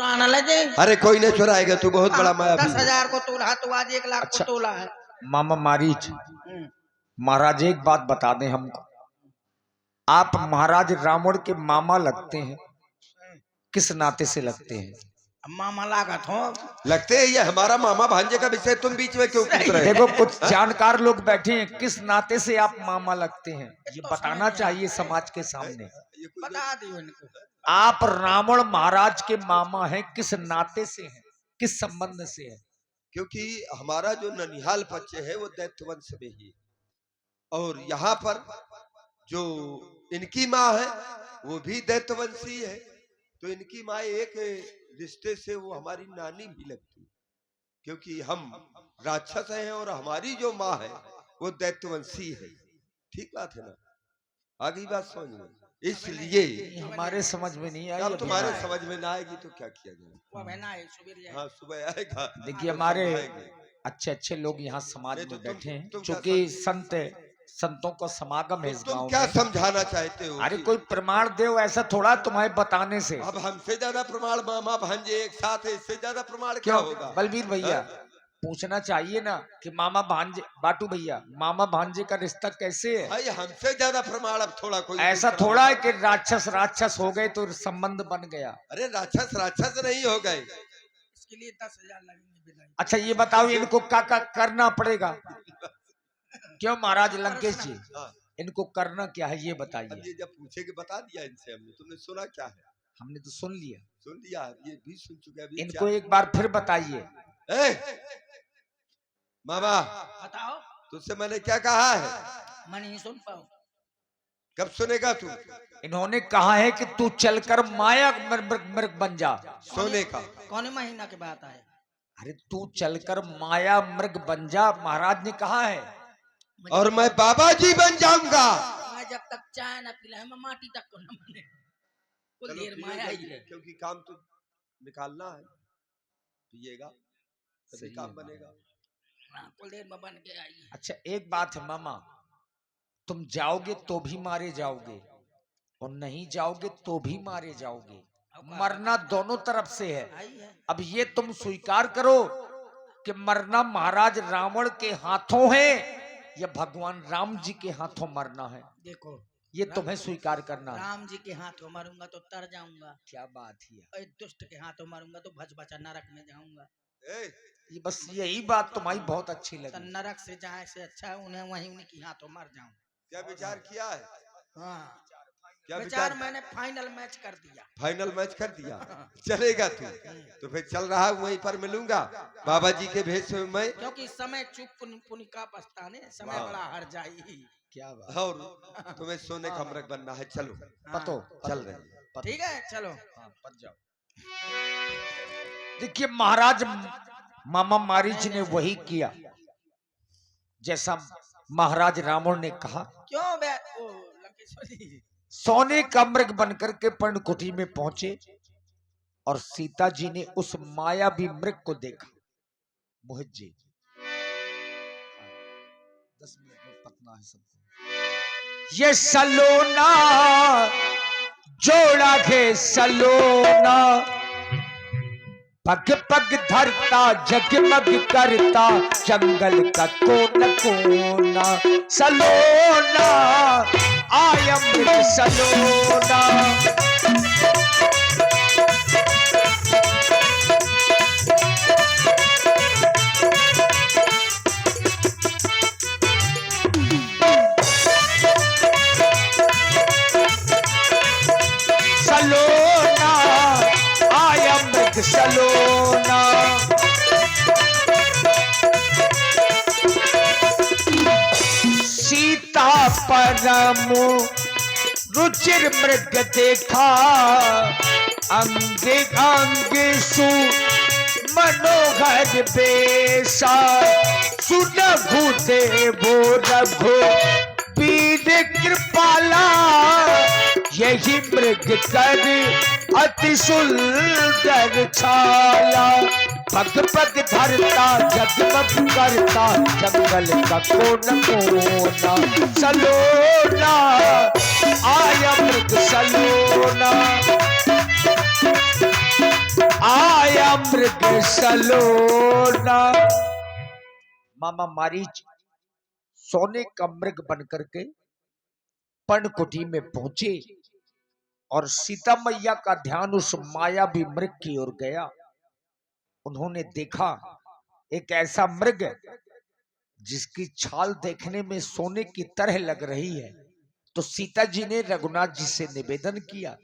चुराना लगे। अरे कोई नहीं चुराएगा, तू बहुत बड़ा माया। 10,000 को तोला तो आज 1 लाख अच्छा। को तोला है। मामा मारीच, महाराज एक बात बता दें हमको, आप महाराज रावण के मामा लगते हैं, किस नाते से लगते हैं? मामा लागत हो लगते हैं, ये हमारा मामा भांजे का विषय तुम बीच में क्यों पूछ रहे हो? देखो कुछ जानकार लोग बैठे हैं, किस नाते से आप मामा लगते हैं ये बताना चाहिए समाज के सामने। बता दियो इनको। आप रावण महाराज के मामा हैं, किस नाते से हैं, किस संबंध से है? क्योंकि हमारा जो ननिहाल पक्ष है वो दैत्य वंश में ही, और यहाँ पर जो इनकी माँ है वो भी दैत्य वंशी है, तो इनकी माँ एक रिश्ते से वो हमारी नानी भी लगती, क्योंकि हम राक्षस हैं और हमारी जो माँ है वो दैत्यवंशी है। ठीक बात है ना? आगे बात समझ में, इसलिए हमारे समझ में नहीं आई। अब तुम्हारे समझ में ना आएगी तो क्या किया जाए? हाँ सुबह आएगा। देखिए हमारे अच्छे अच्छे लोग यहाँ समाज में बैठे हैं, चूंकि संतों का समागम है इस गांव में। क्या समझाना चाहते हो? अरे कोई प्रमाण दे, ऐसा थोड़ा तुम्हारे बताने से। अब हमसे ज्यादा प्रमाण मामा भांजे एक साथ है, इससे ज्यादा प्रमाण क्या होगा? बलबीर भैया पूछना चाहिए ना कि मामा भांजे, बाटू भैया मामा भांजे का रिश्ता कैसे है? भाई हमसे ज्यादा प्रमाण अब थोड़ा कोई ऐसा थोड़ा है कि राक्षस हो गए तो संबंध बन गया। अरे राक्षस नहीं हो गए, इसके लिए 10,000 लगेंगे। अच्छा ये बताओ इनको क्या करना पड़ेगा? क्यों महाराज लंकेश जी, इनको करना क्या है ये बताइए। ये जब पूछेगे बता दिया इनसे हमने, तुमने सुना क्या है? हमने तो सुन लिया, ये भी सुन चुके हैं। इनको एक बार फिर बताइए। मामा बताओ तुझसे मैंने क्या कहा है? मैं नहीं सुन पाऊँ। कब सुनेगा तू? इन्होंने कहा है कि तू चलकर माया मृग बन जा। सोने का कौन महीना के बाद आए? अरे तू चलकर माया मृग बन जा, महाराज ने कहा है। और मैं बाबा जी बन जाऊंगा। मैं जब तक चाय न पिलाए मैं माटी तक को न बने। कुल देर माया ही है, क्योंकि काम तो निकालना है, पिएगा तभी काम बनेगा। कुल देर में बन के आई। अच्छा एक बात है मामा, तुम जाओगे तो भी मारे जाओगे और नहीं जाओगे तो भी मारे जाओगे, मरना दोनों तरफ से है। अब ये तुम स्वीकार करो कि मरना महाराज रावण के हाथों है या भगवान राम जी के हाथों मरना है। देखो ये तुम्हें स्वीकार करना है। राम जी के हाथों मरूंगा तो तर जाऊंगा। क्या बात है। दुष्ट के हाथों मरूंगा तो भज बचा नरक में जाऊंगा। ये बस यही बात तुम्हारी बहुत अच्छी लगी। नरक से जाए से अच्छा है उन्हें वहीं उनके हाथों मर जाऊं। क्या विचार किया है? हाँ क्या विचार मैंने फाइनल मैच कर दिया। फाइनल मैच कर दिया। चलेगा तू तो फिर चल रहा है, वहीं पर मिलूंगा बाबा जी के भेष में मैं, क्योंकि समय चुप पुन का पछताने समय बड़ा हर जाई। क्या बात। और तुम्हें सोने का मृग बनना है, चलो पतो चल रहे। ठीक है चलो पत जाओ। देखिए महाराज मामा मारीच ने वही किया जैसा महाराज रावण ने कहा। क्यों लंकेश्वरी? सोने का मृग बनकर के पर्णकुटी में पहुंचे और सीता जी ने उस मायावी मृग को देखा। मोहित जी 10 मिनट में पतना है सबको। ये सलोना जोड़ा है सलोना, पग पग धरता जगमग करता जंगल का कोना कोना। सलोना आयम सलोना, सलोना आयम सलोना। सीता परम रुचिर मृग देखा, अंग अंग सु मनोहर बेसा। सुरघु देवो रघु वीर कृपाला, यही मृग कर अति सुंदर छाला। पग पग धरता जगमग करता जंगल का कोना कोना। सलोना आया मृग सलोना, मृग सलोना। मामा मारीच सोने का मृग बनकर के पर्णकुटी में पहुंचे और सीता मैया का ध्यान उस मायावी मृग की ओर गया। उन्होंने देखा एक ऐसा मृग जिसकी छाल देखने में सोने की तरह लग रही है। तो सीता जी ने रघुनाथ जी से निवेदन किया,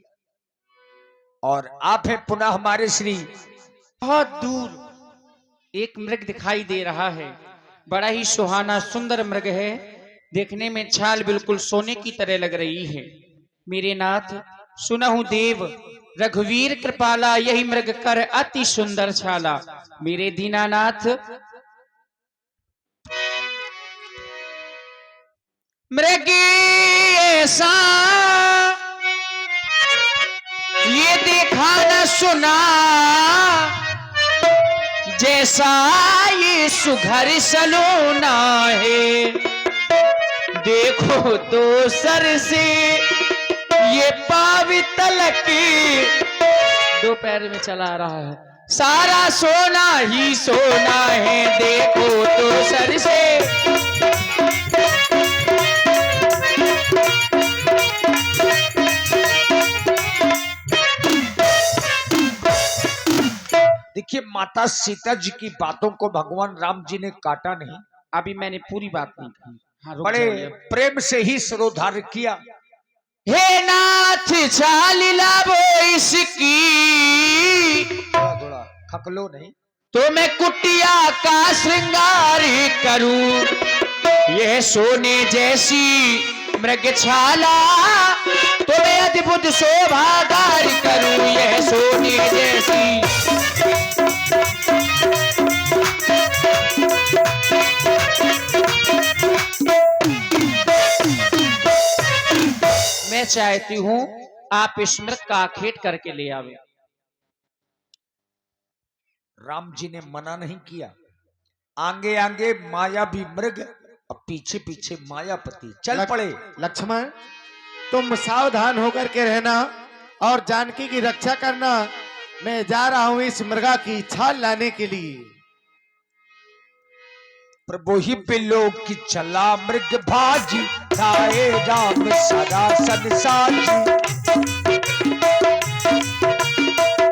और आप हैं पुनः हमारे श्री। बहुत दूर एक मृग दिखाई दे रहा है, बड़ा ही सुहाना सुंदर मृग है, देखने में छाल बिल्कुल सोने की तरह लग रही है। मेरे नाथ सुनहु देव रघुवीर कृपाला, यही मृग कर अति सुंदर छाला। मेरे दीनानाथ मृग ऐसा ये देखा न सुना, जैसा ये सुघर सलोना है। देखो तो सर से ये पावितल की दो पैर में चला रहा है, सारा सोना ही सोना है। देखो तो सर से देखिए, माता सीता जी की बातों को भगवान राम जी ने काटा नहीं। अभी मैंने पूरी बात नहीं कही। हाँ, रुक बड़े जाइए। प्रेम से ही सिरोधार्य किया। हे नाथ चालिला वो इसकी, थोड़ा खकलो नहीं। तो मैं कुटिया का श्रृंगार करूं, यह सोने जैसी मृग छाला, तो मैं अद्भुत शोभागार करूं, यह सोने जैसी। मैं चाहती हूं आप इस मृग का आखेट करके ले आवे। राम जी ने मना नहीं किया। आगे आगे मायावी मृग और पीछे पीछे मायापति चल पड़े। लक्ष्मण, तुम सावधान होकर के रहना और जानकी की रक्षा करना। मैं जा रहा हूं इस मृगा की छाल लाने के लिए। प्रभु ही पिलो की चला मृग भाजी, धाये राम सदा संसाजी।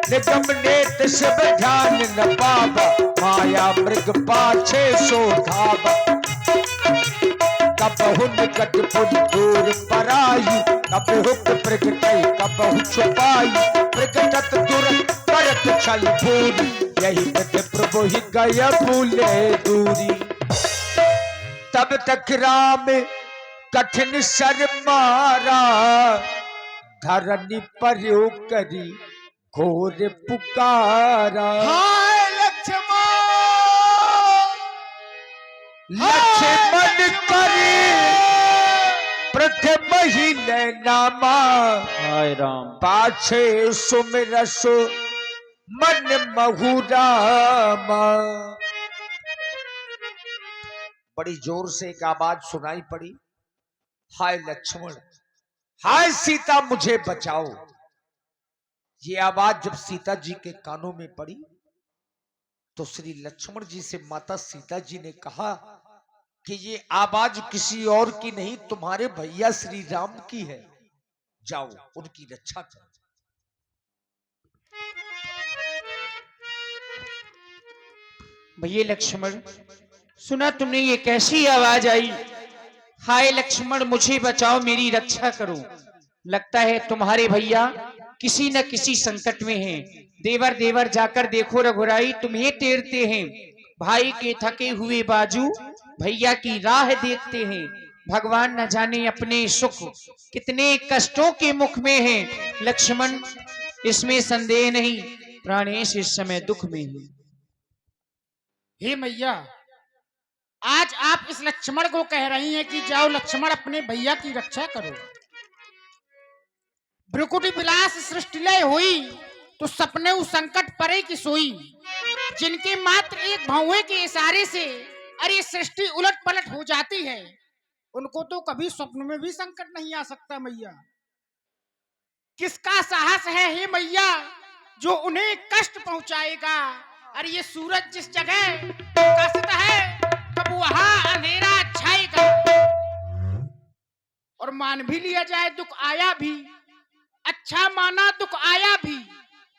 निगम नेत शिव ध्यान न पावा, माया मृग पाछे सो धावा। कबहु निकट पुर दूर पराई, कब हुक प्रगटई कबहु छुपाई। प्रगटत दुर करत छल भूरी, यही मृग प्रभु ही गय भूले दूरी। तब तक राम कठिन सर मारा, धरनी पर करी घोर पुकारा। हाय लक्ष्मण, लक्ष्मण करे प्रथम ही नामा, हाय राम। पाछे सुमिरसु मन महुरामा। बड़ी जोर से एक आवाज सुनाई पड़ी, हाय लक्ष्मण, हाय सीता मुझे बचाओ। ये आवाज जब सीता जी के कानों में पड़ी तो श्री लक्ष्मण जी से माता सीता जी ने कहा कि ये आवाज किसी और की नहीं, तुम्हारे भैया श्री राम की है। जाओ उनकी रक्षा करो। भैया लक्ष्मण, सुना तुमने ये कैसी आवाज आई? हाय लक्ष्मण मुझे बचाओ, मेरी रक्षा करो। लगता है तुम्हारे भैया किसी न किसी संकट में हैं। देवर देवर जाकर देखो, रघुराई तुम्हें टेरते हैं। भाई के थके हुए बाजू भैया की राह देखते हैं। भगवान न जाने अपने सुख कितने कष्टों के मुख में हैं। लक्ष्मण इसमें संदेह नहीं, प्राणेश इस समय दुख में है। हे मैया, आज आप इस लक्ष्मण को कह रही हैं कि जाओ लक्ष्मण अपने भैया की रक्षा करो। भ्रुकुटी विलास सृष्टिलय हुई तो सपने उस संकट परे की सोई। जिनके मात्र एक भौवे के इशारे से अरे सृष्टि उलट पलट हो जाती है, उनको तो कभी स्वप्न में भी संकट नहीं आ सकता। मैया किसका साहस है हे मैया जो उन्हें कष्ट पहुंचाएगा। और ये सूरज जिस जगह प्रकाशित है तब वहां अंधेरा छाएगा। और मान भी लिया जाए दुख आया भी, अच्छा माना दुख आया भी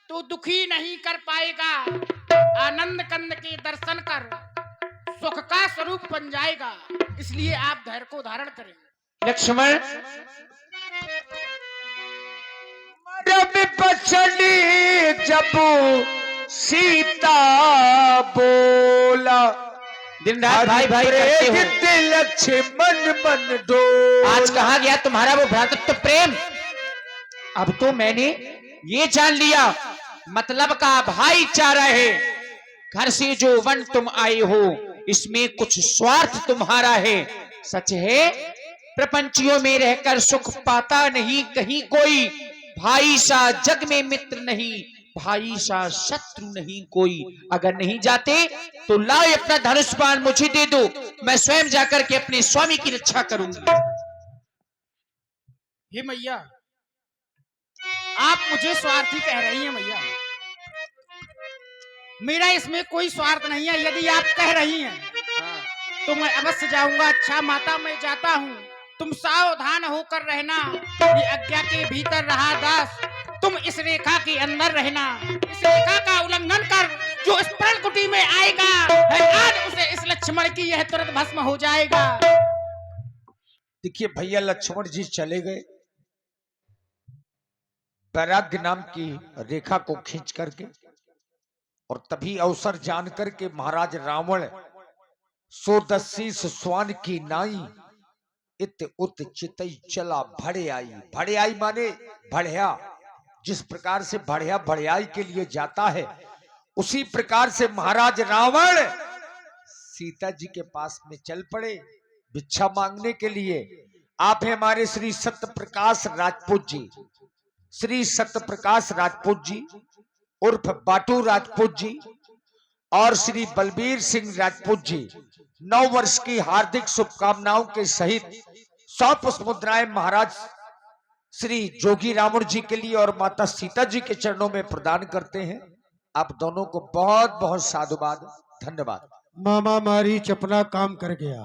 तो दुखी नहीं कर पाएगा। आनंद कंद के दर्शन कर सुख का स्वरूप बन जाएगा। इसलिए आप धैर्य को धारण करें। लक्ष्मण जब बचनी जब सीता बोला, दिन रात भाई भाई करते हो। लक्ष्मण मन डोला। आज कहाँ गया तुम्हारा वो भ्रातृत्व प्रेम? अब तो मैंने ये जान लिया मतलब का भाईचारा है। घर से जो वन तुम आए हो इसमें कुछ स्वार्थ तुम्हारा है। सच है प्रपंचियों में रहकर सुख पाता नहीं कहीं कोई। भाई सा जग में मित्र नहीं, भाई सा शत्रु नहीं कोई। अगर नहीं जाते तो लाओ अपना धनुष बाण मुझे दे दो, मैं स्वयं जाकर के अपने स्वामी की रक्षा करूंगी। हे मैया, आप मुझे स्वार्थी कह रही हैं मैया। मेरा इसमें कोई स्वार्थ नहीं है। यदि आप कह रही हैं तो मैं अवश्य जाऊंगा। अच्छा माता मैं जाता हूँ, तुम सावधान होकर रहना। ये आज्ञा के भीतर रहा दास, तुम इस रेखा के अंदर रहना। इस रेखा का उल्लंघन कर जो इस प्रण कुटी में आएगा है आज उसे इस लक्ष्मण की यह तुरंत भस्म हो जाएगा। देखिए भैया लक्ष्मण जी चले गए वैराग्य नाम की रेखा को खींच करके। और तभी अवसर जान करके महाराज रावण सोदशीस स्वान की नाई इत उत चितई चला भड़े आई। भड़े आई माने बढ़िया। जिस प्रकार से बढ़िया बढ़ियाई के लिए जाता है उसी प्रकार से महाराज रावण सीता जी के पास में चल पड़े भिक्षा मांगने के लिए। आप हैं हमारे श्री सत्य प्रकाश राजपूत जी, श्री सत्य प्रकाश राजपूत जी उर्फ बाटू राजपूत जी और श्री बलबीर सिंह राजपूत जी 9 वर्ष की हार्दिक शुभकामनाओं के सहित 100 पुष्प मुद्राएं महाराज श्री जोगी रावण जी के लिए और माता सीता जी के चरणों में प्रदान करते हैं। आप दोनों को बहुत बहुत साधुवाद, धन्यवाद। मामा मारीच अपना काम कर गया।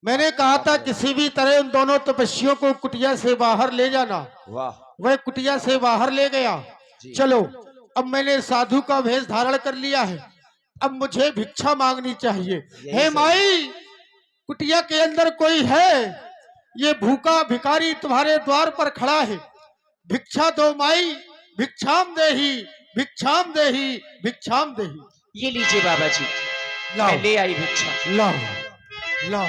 मैंने कहा था किसी भी तरह उन दोनों तपस्वियों को कुटिया से बाहर ले जाना। वाह, वह कुटिया से बाहर ले गया। चलो अब मैंने साधु का भेष धारण कर लिया है, अब मुझे भिक्षा मांगनी चाहिए। हे माई, कुटिया के अंदर कोई है? ये भूखा भिखारी तुम्हारे द्वार पर खड़ा है, भिक्षा दो माई। भिक्षाम देही, भिक्षाम देही, भिक्षाम देही। ये लीजिए बाबा जी, लाओ। मैं ले आई भिक्षा। लाओ लाओ।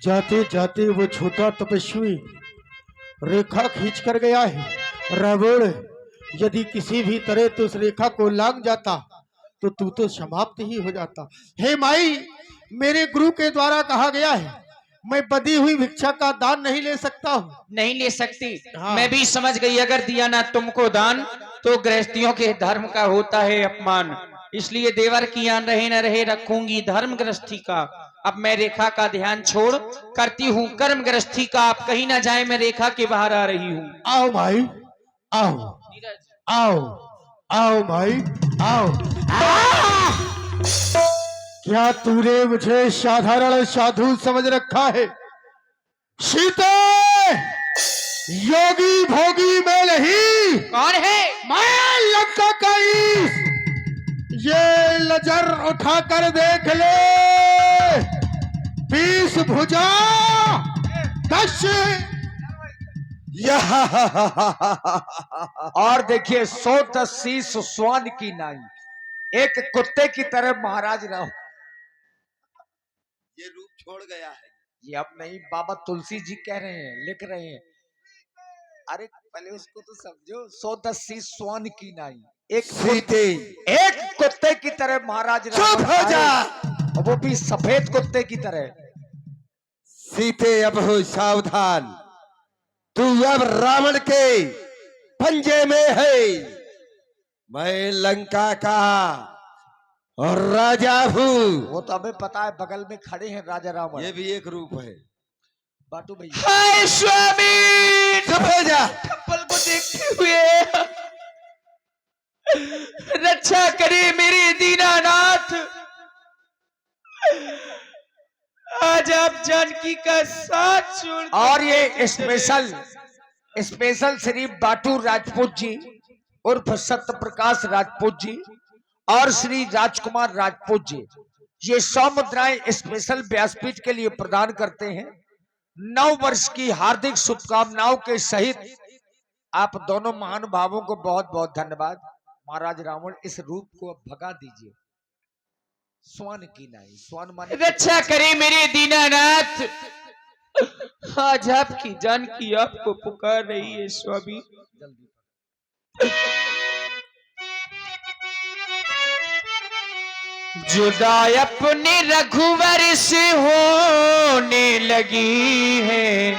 जाते जाते वो छोटा तपस्वी रेखा खींच कर गया है। रावण यदि किसी भी तरह तो उस रेखा को लांग जाता तो तू तो समाप्त ही हो जाता। हे माई, मेरे गुरु के द्वारा कहा गया है मैं बदी हुई भिक्षा का दान नहीं ले सकता हूँ। नहीं ले सकती। हाँ। मैं भी समझ गई, अगर दिया ना तुमको दान तो गृहस्थियों के धर्म का होता है अपमान। इसलिए देवर की आन रहे न रहे रखूंगी धर्म गृहस्थी का। अब मैं रेखा का ध्यान छोड़ करती हूँ कर्म गृहस्थी का। आप कहीं ना जाए, मैं रेखा के बाहर आ रही हूँ। आओ भाई, आओ आओ आओ भाई आओ। क्या तूने मुझे साधारण साधु समझ रखा है? सीते योगी भोगी में नहीं, कौन है? मैं लंका का ईश। ये नजर उठाकर देख ले, 20 भुजा 10 और देखिए 110 स्वान की नाई एक कुत्ते की तरह महाराज राव ये रूप छोड़ गया है। ये अब नहीं, बाबा तुलसी जी कह रहे हैं, लिख रहे हैं। अरे पहले उसको तो समझो। 110 स्वान की नाई एक कुत्ते की तरह महाराज चुप हो जा। और वो भी सफेद कुत्ते की तरह। सीते अब हो सावधान, तू अब रावण के पंजे में है। मैं लंका का और राजा हूँ। वो तो हमें पता है, बगल में खड़े हैं राजा रावण। ये भी एक रूप है। बाटू भैया हाय स्वामी, चुप हो जा। चप्पल को देखते हुए रक्षा करे मेरे दीनानाथ। आज आप जानकी का साथ छोड़ और ये स्पेशल श्री बाटू राजपूत जी उर्फ सत्य प्रकाश राजपूत जी और श्री राजकुमार राजपूत जी ये 100 मुद्राएं स्पेशल व्यासपीठ के लिए प्रदान करते हैं। 9 वर्ष की हार्दिक शुभकामनाओं के सहित आप दोनों महानुभावों को बहुत बहुत धन्यवाद। महाराज रावण इस रूप को अब भगा दीजिए। स्वान की नहीं, स्वान माने रक्षा करे मेरे दीनानाथ। आज आपकी जानकी आपको पुकार रही है स्वामी। जल्दी जुदा अपने रघुवर से होने लगी है,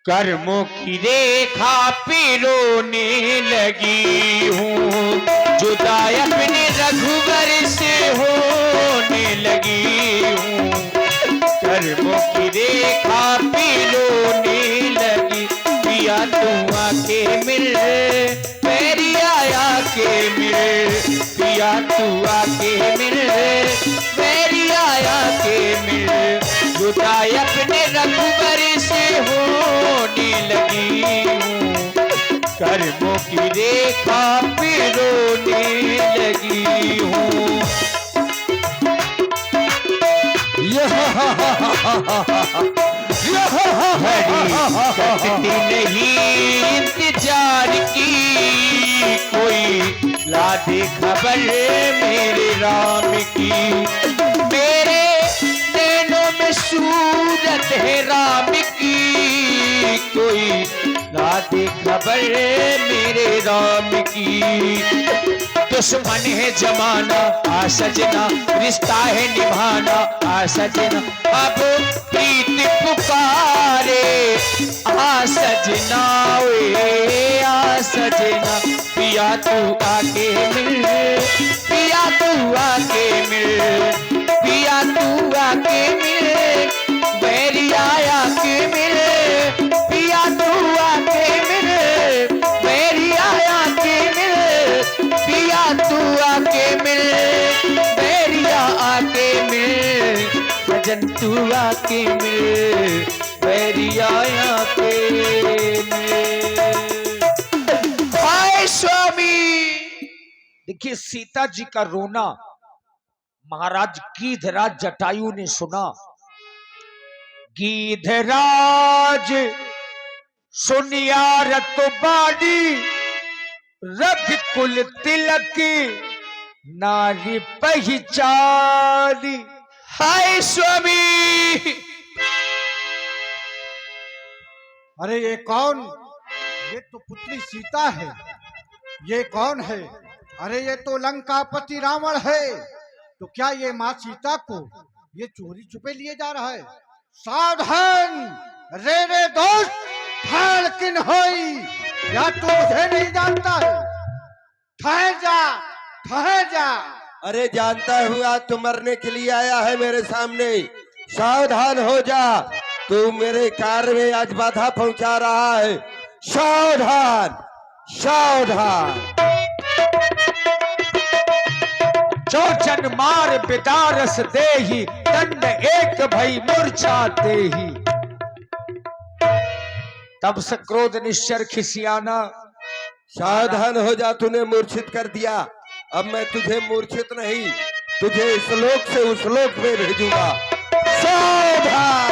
कर्मों की रेखा पे रोने लगी हूँ। जुदा अपने रघुवर से होने लगी हूँ, कर्मों की रेखा पे रोने लगी। पिया तू आके मिल, मेरी आया के मिल। पिया तू आके मिल, मेरी आया के मिल। जुदा अपने रघुवर से होने लगी हूँ, कर्मों की रेखा पे रोने लगी हूँ। करती नहीं इंतजार की कोई, ला दे खबर मेरे राम की। मेरे नैनों में सूरत है राम की कोई, ला दे खबर मेरे राम की। दुश्मन है जमाना आ सजना, रिश्ता है निभाना आ सजना। अब प्रीत पुकारे आ सजना, वे आ सजना। पिया तू आके मिल, पिया तू आके मिल। पिया तू आके मिल, मेरी आया के मिल। पिया तू आके मिल, मेरी आया के मिल। पिया तू आके मिल, मेरी आके मिल। सजन तू आके मिल, मेरी आया के मिल। हाय स्वामी। देखिए सीता जी का रोना महाराज गीधराज जटायु ने सुना। गीधराज सुनिया रतुबानी, रघ कुल तिलक नारी पहचानी। हाय स्वामी। अरे ये कौन? ये तो पुत्री सीता है। ये कौन है? अरे ये तो लंकापति रावण है। तो क्या ये माँ सीता को ये चोरी छुपे लिए जा रहा है? सावधान रे दोस्त, ठाड़ किन होई, या तू मुझे नहीं जानता है? ठहर जा, ठहर जा। अरे जानता हुआ तू मरने के लिए आया है मेरे सामने। सावधान हो जा, तू मेरे कार्य में आज बाधा पहुंचा रहा है। सावधान, सावधान। चौचन मार बिदारस देही, दंड एक भई मूर्छाते ही। तब से क्रोध निश्चर खिसियाना। सावधान हो जा, तूने मूर्छित कर दिया। अब मैं तुझे मूर्छित नहीं, तुझे इस लोक से उस लोक में भेजूंगा। सावधान।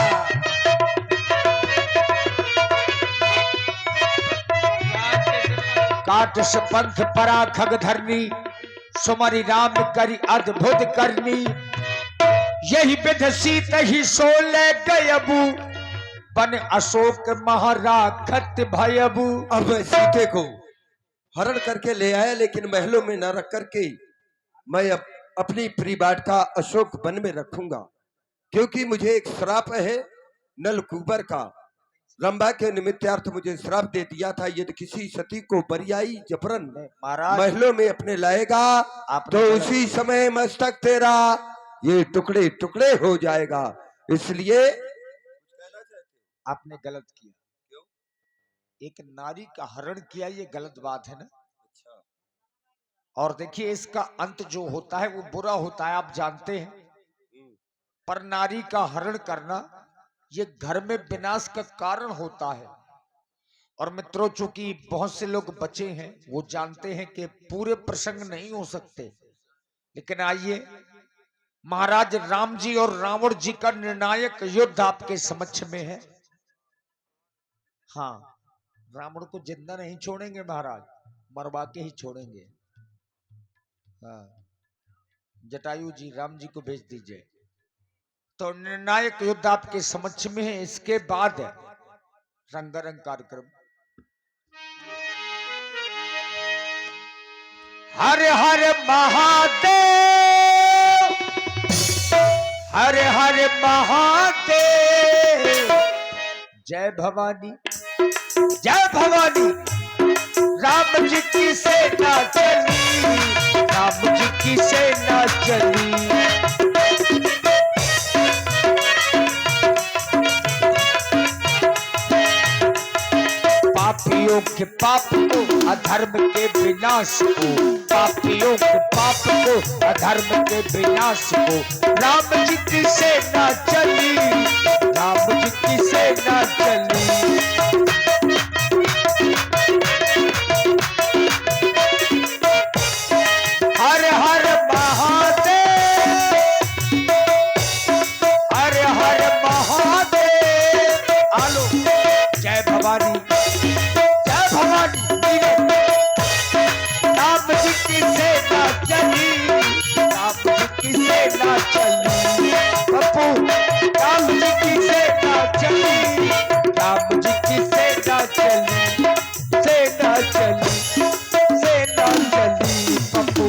काट से पंथ परा खग धरनी, सुमरि राम करी अद्भुत करनी। यही विध सीत ही सोले गयबू, बन अशोक महाराखत भयबू। अब मैं सीते को हरण करके ले आया, लेकिन महलों में न रख करके मैं अब अपनी परिवार का अशोक वन में रखूंगा, क्योंकि मुझे एक श्राप है नलकूबर का। रंभा के निमित्तार्थ मुझे श्राप दे दिया था, यदि किसी सती को बरियाई जबरन महाराज महलों में अपने लाएगा तो उसी समय मस्तक तेरा ये टुकड़े टुकड़े हो जाएगा। इसलिए आपने गलत किया। क्यों? एक नारी का हरण किया, ये गलत बात है ना। अच्छा। और देखिए इसका अंत जो होता है वो बुरा होता है, आप जानते हैं। पर नारी का हरण करना ये घर में विनाश का कारण होता है। और मित्रों, चूंकि बहुत से लोग बचे हैं, वो जानते हैं कि पूरे प्रसंग नहीं हो सकते, लेकिन आइए, महाराज राम जी और रावण जी का निर्णायक युद्ध आपके समक्ष में है। हाँ, रावण को जिंदा नहीं छोड़ेंगे महाराज, मरवा के ही छोड़ेंगे। हाँ, जटायु जी राम जी को भेज दीजिए। तो निर्णायक युद्ध आपके समक्ष में है। इसके बाद है रंगारंग कार्यक्रम। हर हर महादेव, हर हर महादेव, जय भवानी, जय भवानी। राम जी की सेना चली, राम जी की सेना चली। पापियों के पाप को, अधर्म के विनाश को, पापियों के पाप को, अधर्म के विनाश को, राम जी की सेना चली, राम जी की सेना चली। हर हर महादेव, हर हर महादेव। आलो, जय भवानी, जय भवानी। राम जी की सेना चली, राम जी की सेना चली। पप्पू, राम जी की सेना चली, राम जी की सेना चली, सेना चली, सेना चली। पप्पू,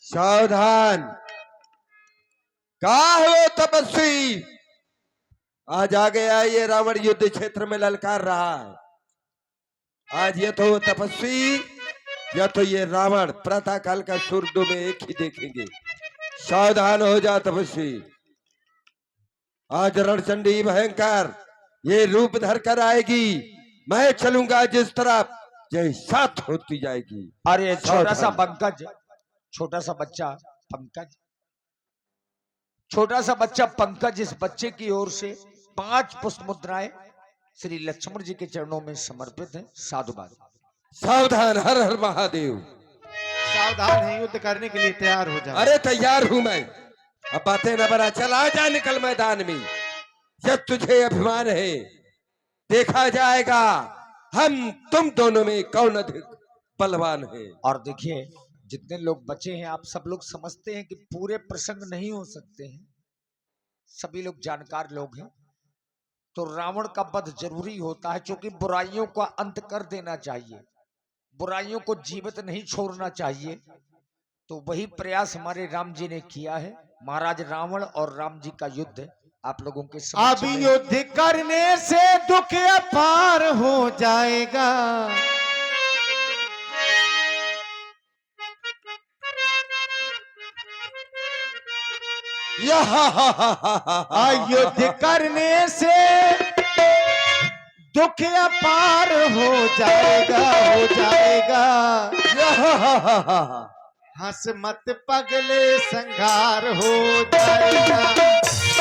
सावधान। कहा है वो तपस्वी? आज आ गया ये रावण युद्ध क्षेत्र में ललकार रहा है। आज ये तो वो तपस्वी या तो ये रावण प्रातः काल का सूर्य में एक ही देखेंगे। सावधान हो जा तपस्वी। आज रणचंडी भयंकर ये रूप धर कर आएगी। मैं चलूंगा जिस तरफ यही साथ होती जाएगी। अरे छोटा सा पंकज, छोटा सा बच्चा पंकज, छोटा सा बच्चा पंकज, इस बच्चे की ओर से 5 पुष्प मुद्राएं श्री लक्ष्मण जी के चरणों में समर्पित हैं। साधुवाद। सावधान। हर हर महादेव। सावधान है, युद्ध करने के लिए तैयार हो जाओ। अरे तैयार हूं मैं। अब बातें न बना, चल आ जा, निकल मैदान में। जब तुझे अभिमान है, देखा जाएगा हम तुम दोनों में कौन अधिक बलवान है। और देखिए, जितने लोग बचे हैं, आप सब लोग समझते हैं कि पूरे प्रसंग नहीं हो सकते हैं, सभी लोग जानकार लोग हैं। तो रावण का वध जरूरी होता है, क्योंकि बुराइयों का अंत कर देना चाहिए, बुराइयों को जीवित नहीं छोड़ना चाहिए। तो वही प्रयास हमारे राम जी ने किया है। महाराज रावण और राम जी का युद्ध आप लोगों के समक्ष अब में। युद्ध करने से दुख अपार हो जाएगा। युद्ध करने से दुख अपार हो जाएगा, हो जाएगा। हंस मत पगले संघार हो जाएगा,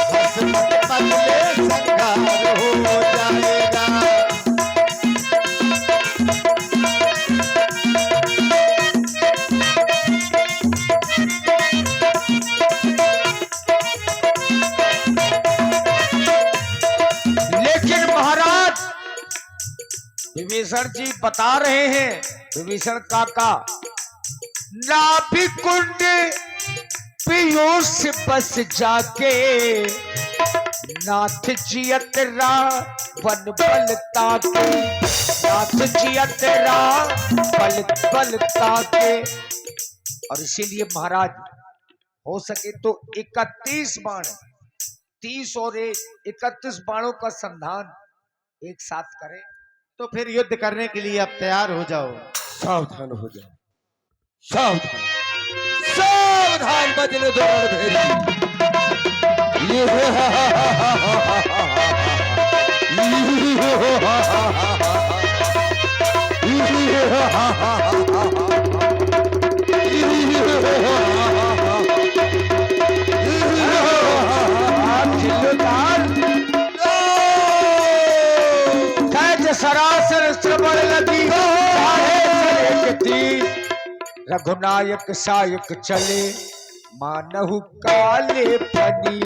हंस मत पगले संघार हो जाएगा। विभीषण जी बता रहे हैं, विभीषण काका, नाभि कुंड पीयूष बस जाके, नाथ जियत रावण बल ताके, नाथ जियत रावण बल ताके। और इसीलिए महाराज हो सके तो 31 बाण, 30 और 31 बाणों का संधान एक साथ करें। तो फिर युद्ध करने के लिए अब तैयार हो जाओ। सावधान हो जाओ, सावधान, सावधान। बजने दो रणभेरी। ये सरासर श्रवण लगी रघुनायक सायक चले मानहु काले फनी।